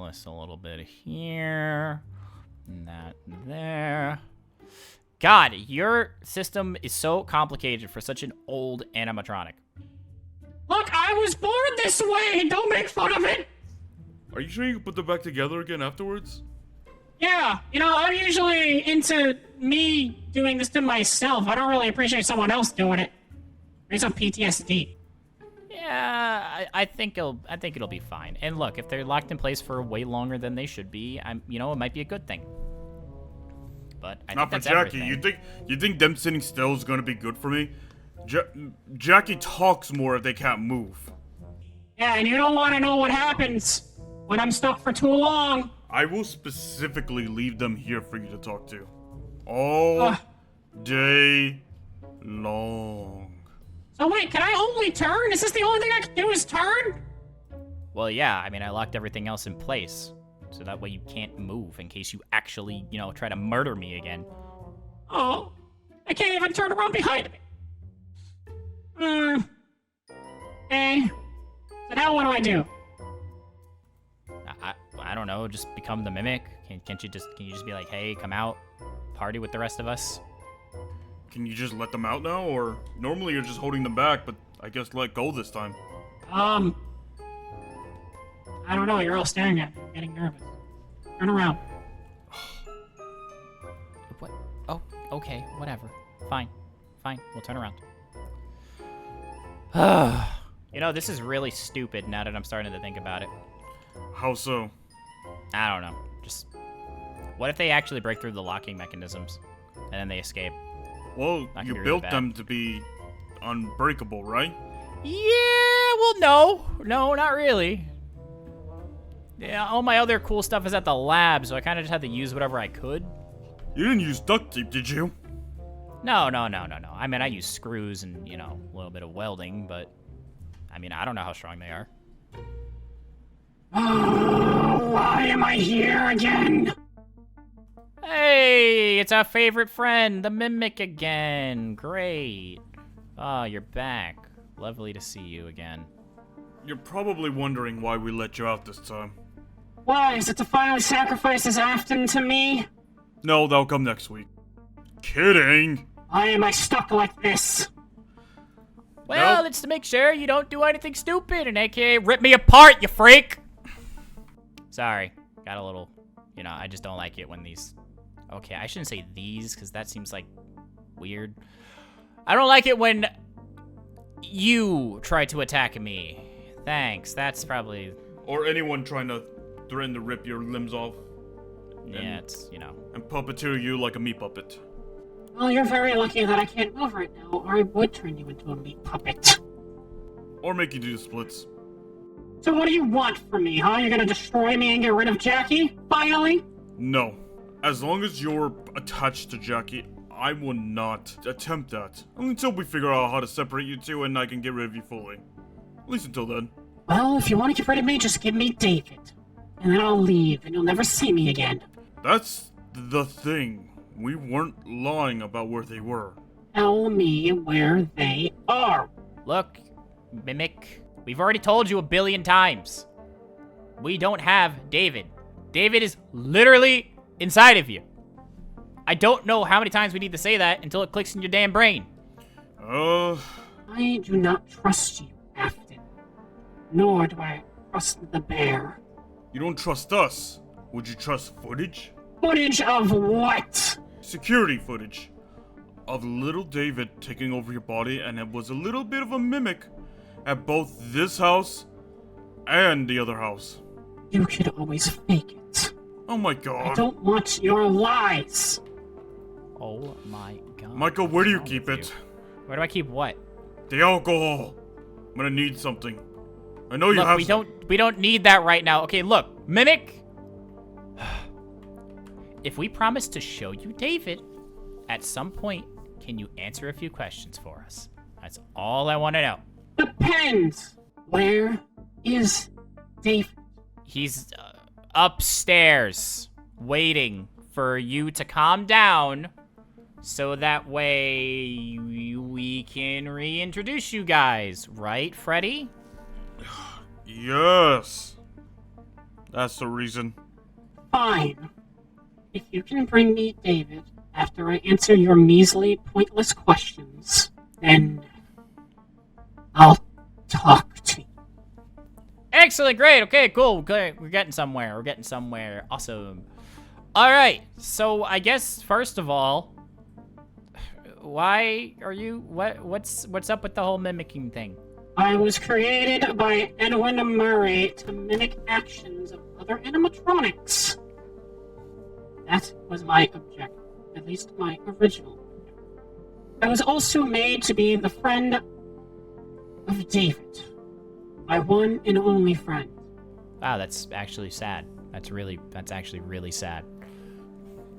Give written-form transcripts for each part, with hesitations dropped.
this a little bit here. And that there. God, your system is so complicated for such an old animatronic. Look, I was born this way! Don't make fun of it! Are you sure you can put them back together again afterwards? Yeah, you know, I'm usually into me doing this to myself. I don't really appreciate someone else doing it. Maybe some PTSD. Yeah, I think it'll be fine. And look, if they're locked in place for way longer than they should be, it might be a good thing. But I Not think for that's Jackie. everything. You think them sitting still is gonna be good for me? Jackie talks more if they can't move. Yeah, and you don't want to know what happens when I'm stuck for too long. I will specifically leave them here for you to talk to. All day long. So wait, can I only turn? Is this the only thing I can do is turn? Well, yeah, I mean, I locked everything else in place. So that way you can't move in case you actually, try to murder me again. Oh, I can't even turn around behind me. Okay. So now what do I do? I don't know, just become the mimic? Can you just be like, hey, come out, party with the rest of us? Can you just let them out now? Or normally you're just holding them back, but I guess let go this time. I don't know, you're all staring at me. I'm getting nervous. Turn around. What? Oh, okay, whatever. Fine, we'll turn around. This is really stupid now that I'm starting to think about it. How so? I don't know. Just, what if they actually break through the locking mechanisms and then they escape? Well, That could you be really built bad. them to be unbreakable, right? Yeah, well, no, not really. Yeah, all my other cool stuff is at the lab, so I kind of just had to use whatever I could. You didn't use duct tape, did you? No. I mean, I use screws and, a little bit of welding, but, I mean, I don't know how strong they are. Oh, why am I here again? Hey, it's our favorite friend, the Mimic again. Great. Oh, you're back. Lovely to see you again. You're probably wondering why we let you out this time. Why, is it to finally sacrifice this Afton to me? No, that'll come next week. Kidding! Why am I stuck like this? Well, Nope. it's to make sure you don't do anything stupid and aka rip me apart, you freak! Sorry. Got a little, I just don't like it when these... Okay, I shouldn't say these, because that seems, weird. I don't like it when you try to attack me. Thanks, that's probably... Or anyone trying to threaten to rip your limbs off. Yeah, it's, And puppeteer you like a meat puppet. Well, you're very lucky that I can't move right now, or I would turn you into a meat puppet. Or make you do the splits. So what do you want from me, huh? You're gonna destroy me and get rid of Jackie? Finally? No. As long as you're attached to Jackie, I will not attempt that. Until we figure out how to separate you two and I can get rid of you fully. At least until then. Well, if you want to get rid of me, just give me David. And then I'll leave, and you'll never see me again. That's the thing. We weren't lying about where they were. Tell me where they are. Look, Mimic, we've already told you 1 billion times. We don't have David. David is literally inside of you. I don't know how many times we need to say that until it clicks in your damn brain. I do not trust you, Afton. Nor do I trust the bear. You don't trust us. Would you trust footage? Footage of what? Security footage. Of little David taking over your body, and it was a little bit of a mimic at both this house and the other house. You could always fake it. Oh my I god. don't want your lies. Oh my god. Michael, where do you What's keep wrong it? with you? Where do I keep what? The alcohol. I'm gonna need something. I know you Look, have we don't need that right now. Okay, look, Mimic. If we promise to show you David, at some point, can you answer a few questions for us? That's all I want to know. Depends. Where is David? He's upstairs, waiting for you to calm down, so that way we can reintroduce you guys, right, Freddy? Yes. That's the reason. Fine. If you can bring me David after I answer your measly, pointless questions, then I'll talk to you. Excellent, great, okay, cool, great. We're getting somewhere, awesome. All right, so I guess first of all, why are you, what's up with the whole mimicking thing? I was created by Edwin Murray to mimic actions of other animatronics. That was my objective, at least my original objective. I was also made to be the friend of David, my one and only friend. Wow, that's actually sad. That's actually really sad.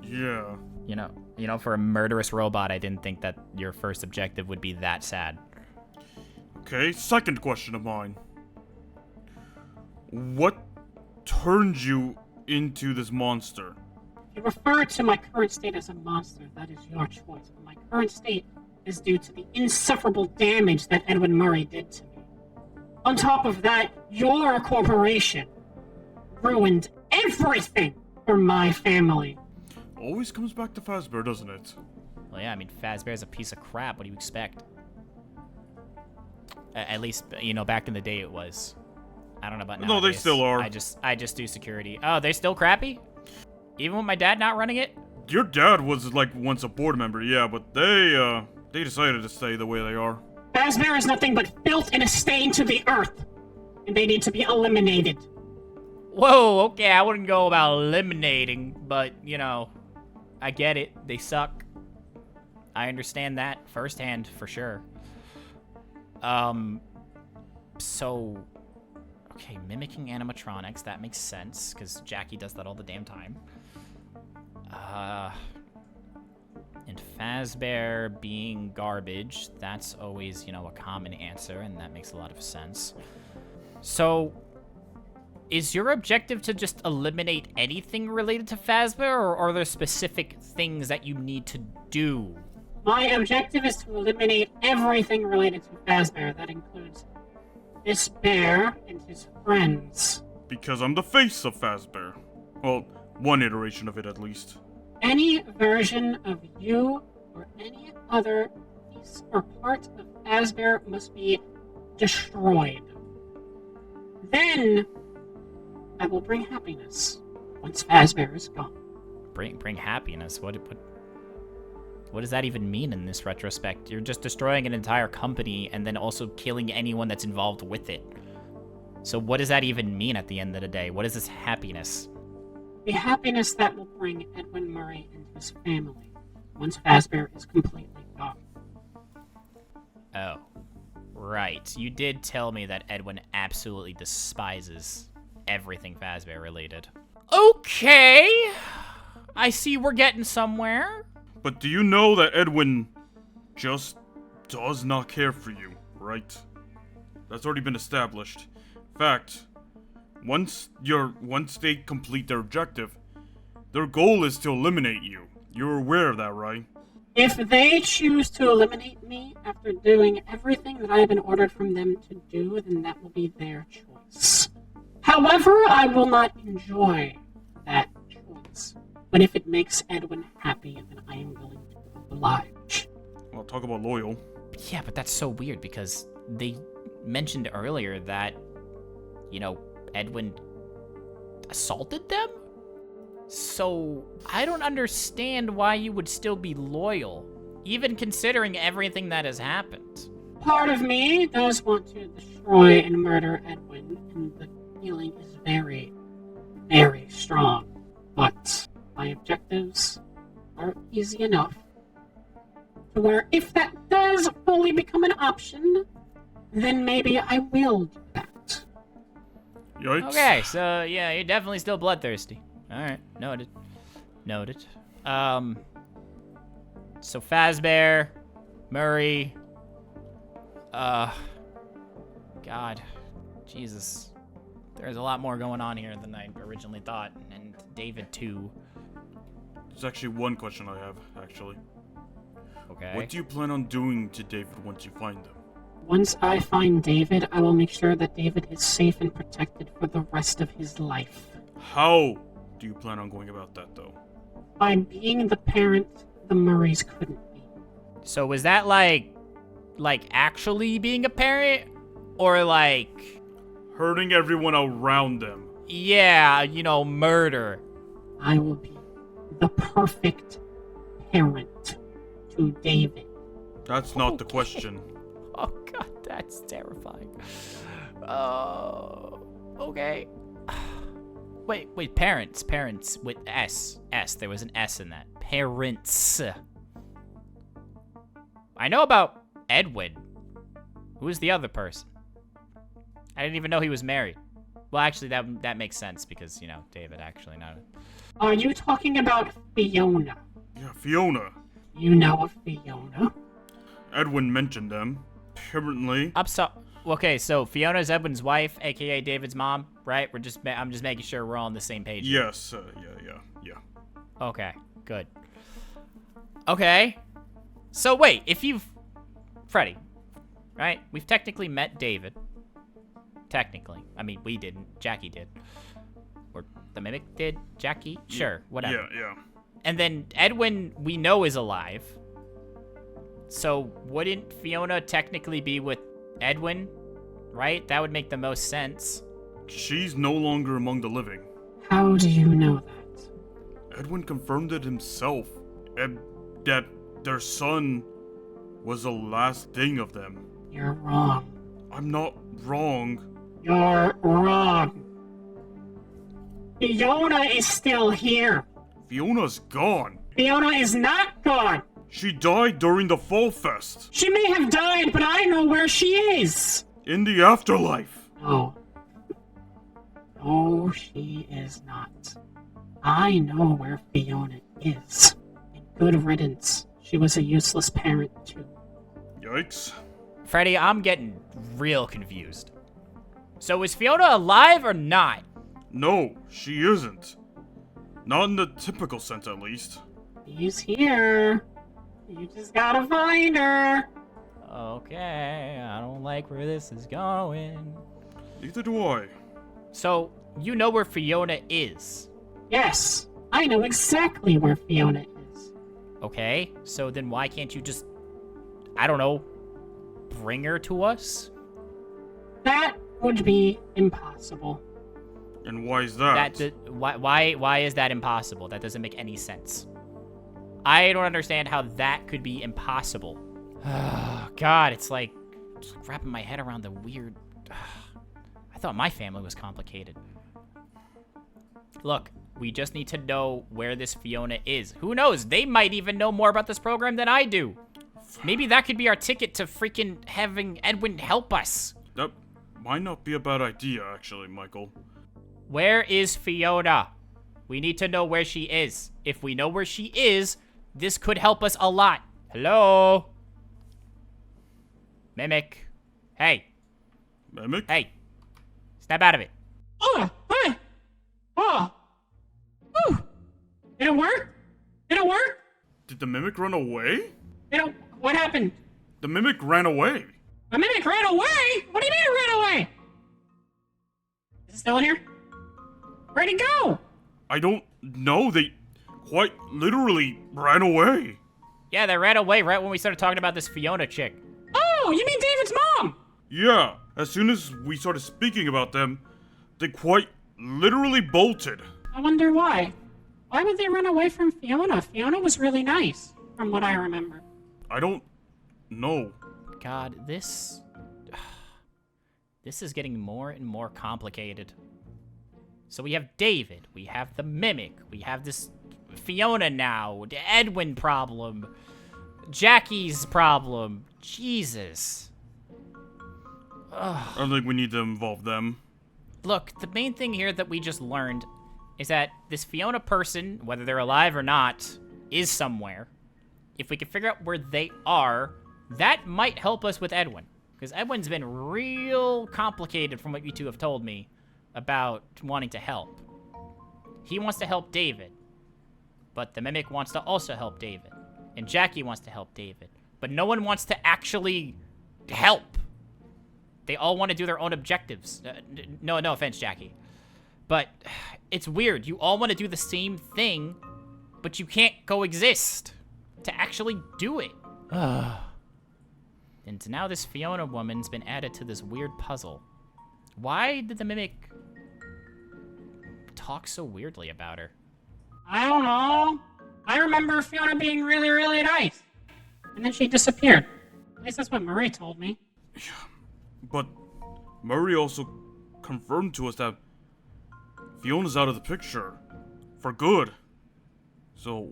Yeah. You know, for a murderous robot, I didn't think that your first objective would be that sad. Okay, second question of mine. What turned you into this monster? If you refer to my current state as a monster, that is your choice. But my current state is due to the insufferable damage that Edwin Murray did to me. On top of that, your corporation ruined everything for my family. Always comes back to Fazbear, doesn't it? Well, yeah, I mean, Fazbear's a piece of crap. What do you expect? At least, you know, back in the day it was. I don't know about now. No, they still are. I just do security. Oh, they're still crappy? Even with my dad not running it? Your dad was like once a board member, yeah, but they decided to stay the way they are. Fazbear is nothing but filth and a stain to the earth, and they need to be eliminated. Whoa, okay, I wouldn't go about eliminating, but, you know, I get it. They suck. I understand that firsthand, for sure. So, okay, mimicking animatronics, that makes sense, because Jackie does that all the damn time. And Fazbear being garbage, that's always, you know, a common answer, and that makes a lot of sense. So, is your objective to just eliminate anything related to Fazbear, or are there specific things that you need to do? My objective is to eliminate everything related to Fazbear. That includes this bear and his friends. Because I'm the face of Fazbear. Well, one iteration of it at least. Any version of you or any other piece or part of Fazbear must be destroyed. Then I will bring happiness once Fazbear is gone. Bring happiness? What does that even mean in this retrospect? You're just destroying an entire company and then also killing anyone that's involved with it. So what does that even mean at the end of the day? What is this happiness? The happiness that will bring Edwin Murray and his family once Fazbear is completely gone. Oh, right. You did tell me that Edwin absolutely despises everything Fazbear related. Okay, I see we're getting somewhere. But do you know that Edwin just does not care for you, right? That's already been established. In fact, once they complete their objective, their goal is to eliminate you. You're aware of that, right? If they choose to eliminate me after doing everything that I have been ordered from them to do, then that will be their choice. However, I will not enjoy that choice. But if it makes Edwin happy, then I am willing to oblige. Well, talk about loyal. Yeah, but that's so weird because they mentioned earlier that, you know, Edwin assaulted them? So, I don't understand why you would still be loyal, even considering everything that has happened. Part of me does want to destroy and murder Edwin, and the feeling is very, very strong. But my objectives are easy enough to where if that does fully become an option, then maybe I will do that. Yikes. Okay, so yeah, you're definitely still bloodthirsty. Alright, noted. Noted. So Fazbear, Murray, God, Jesus. There's a lot more going on here than I originally thought, and David too. There's actually one question I have, actually. Okay. What do you plan on doing to David once you find him? Once I find David, I will make sure that David is safe and protected for the rest of his life. How do you plan on going about that, though? By being the parent the Murrays couldn't be. So was that like actually being a parent? Or like... Hurting everyone around them. Yeah, you know, murder. I will be the perfect parent to David. That's not the question. Oh god, that's terrifying. Oh, okay. Wait, parents with S. There was an S in that. Parents. I know about Edwin. Who's the other person? I didn't even know he was married. Well, actually, that makes sense because, you know, David actually not. Are you talking about Fiona? Yeah, Fiona. You know of Fiona? Edwin mentioned them. Apparently. Okay, so Fiona's Edwin's wife, aka David's mom, right? I'm just making sure we're all on the same page. Yes, yeah. Okay, good. Okay. So wait, Freddy, right? We've technically met David. Technically. I mean, we didn't. Jackie did. Or the Mimic did? Jackie? Sure, whatever. Yeah. And then Edwin, we know, is alive. So wouldn't Fiona technically be with Edwin? Right? That would make the most sense. She's no longer among the living. How do you know that? Edwin confirmed it himself. That their son was the last thing of them. You're wrong. I'm not wrong. You're wrong. Fiona is still here. Fiona's gone. Fiona is not gone. She died during the Fall Fest. She may have died, but I know where she is. In the afterlife. No. No, she is not. I know where Fiona is. And good riddance. She was a useless parent, too. Yikes. Freddy, I'm getting real confused. So is Fiona alive or not? No, she isn't. Not in the typical sense, at least. She's here. You just gotta find her. Okay, I don't like where this is going. Neither do I. So, you know where Fiona is? Yes, I know exactly where Fiona is. Okay, so then why can't you just, I don't know, bring her to us? That would be impossible. And why is that? Why is that impossible? That doesn't make any sense. I don't understand how that could be impossible. God, it's like wrapping my head around the weird... I thought my family was complicated. Look, we just need to know where this Fiona is. Who knows? They might even know more about this program than I do. Maybe that could be our ticket to freaking having Edwin help us. That might not be a bad idea, actually, Michael. Where is Fiona? We need to know where she is. If we know where she is, this could help us a lot. Hello? Mimic. Hey. Mimic? Hey. Snap out of it. Oh, hi. Oh. Whew. Did it work? Did it work? Did the Mimic run away? What happened? The Mimic ran away. The Mimic ran away? What do you mean it ran away? Is it still in here? Where'd it go? I don't know. They quite literally ran away. Yeah, they ran away right when we started talking about this Fiona chick. Oh, you mean David's mom? Yeah, as soon as we started speaking about them, they quite literally bolted. I wonder why. Why would they run away from Fiona? Fiona was really nice, from what I remember. I don't know. God, this is getting more and more complicated. So we have David, we have the Mimic, we have this Fiona now, the Edwin problem, Jackie's problem. Jesus. Ugh. I think we need to involve them. Look, the main thing here that we just learned is that this Fiona person, whether they're alive or not, is somewhere. If we can figure out where they are, that might help us with Edwin. Because Edwin's been real complicated from what you two have told me about wanting to help. He wants to help David, but the Mimic wants to also help David. And Jackie wants to help David. But no one wants to actually help. They all want to do their own objectives. No offense, Jackie. But it's weird. You all want to do the same thing, but you can't coexist to actually do it. And now this Fiona woman's been added to this weird puzzle. Why did the mimic talk so weirdly about her? I don't know. I remember Fiona being really, really nice. And then she disappeared. At least that's what Marie told me. But Murray also confirmed to us that Fiona's out of the picture. For good. So,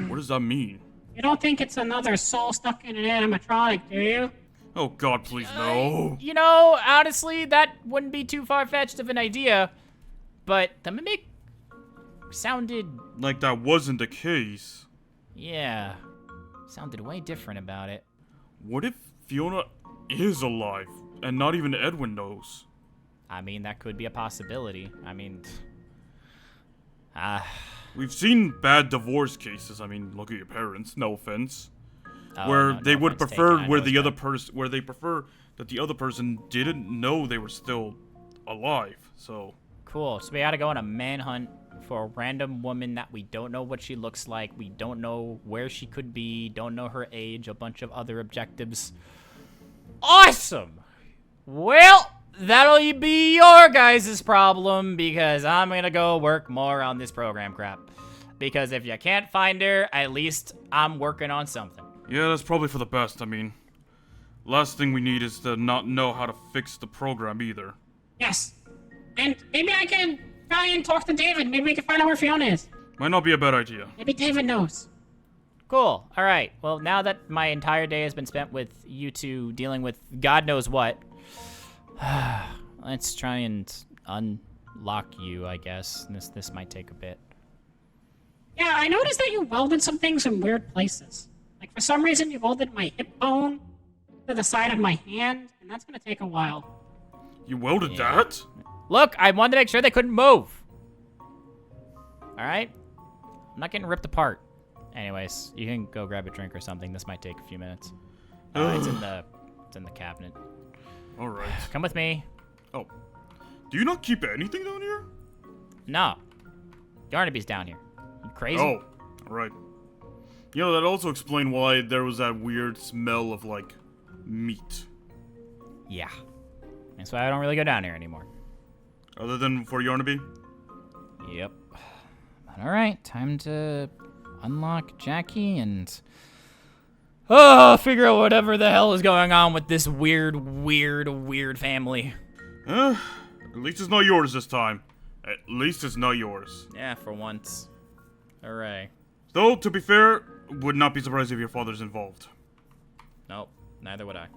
what does that mean? You don't think it's another soul stuck in an animatronic, do you? Oh god, please no. You know, honestly, that wouldn't be too far-fetched of an idea. But the mimic sounded... Like that wasn't the case. Yeah. Sounded way different about it. What if Fiona is alive and not even Edwin knows? I mean, that could be a possibility. I mean... We've seen bad divorce cases. I mean, look at your parents. No offense. Oh, Where no they would offense prefer taken. I where know the it's other bad. person, where they prefer that the other person didn't know they were still alive. So Cool. So we gotta go on a manhunt for a random woman that we don't know what she looks like. We don't know where she could be. Don't know her age. A bunch of other objectives. Awesome! Well, that'll be your guys' problem because I'm gonna go work more on this program crap. Because if you can't find her, at least I'm working on something. yeah, that's probably for the best. I mean, last thing we need is to not know how to fix the program either. Yes. And maybe I can try and talk to David. Maybe we can find out where Fiona is. Might not be a bad idea. Maybe David knows. Cool. All right. Well, now that my entire day has been spent with you two dealing with God knows what, let's try and unlock you, I guess. This might take a bit. Yeah, I noticed that you welded some things in weird places. Like, for some reason, you welded my hip bone to the side of my hand, and that's gonna take a while. You welded Yeah. that? Look, I wanted to make sure they couldn't move. All right? I'm not getting ripped apart. Anyways, you can go grab a drink or something. This might take a few minutes. It's in the cabinet. All right. Come with me. Oh, do you not keep anything down here? No. Yarnaby's down here. You crazy? Oh, all right. You know, that also explained why there was that weird smell of, like, meat. Yeah. That's why I don't really go down here anymore. Other than for Yarnaby? Yep. All right, time to unlock Jackie and figure out whatever the hell is going on with this weird family. At least it's not yours this time. At least it's not yours. Yeah, for once. Hooray. Though, to be fair, would not be surprised if your father's involved. Nope, neither would I.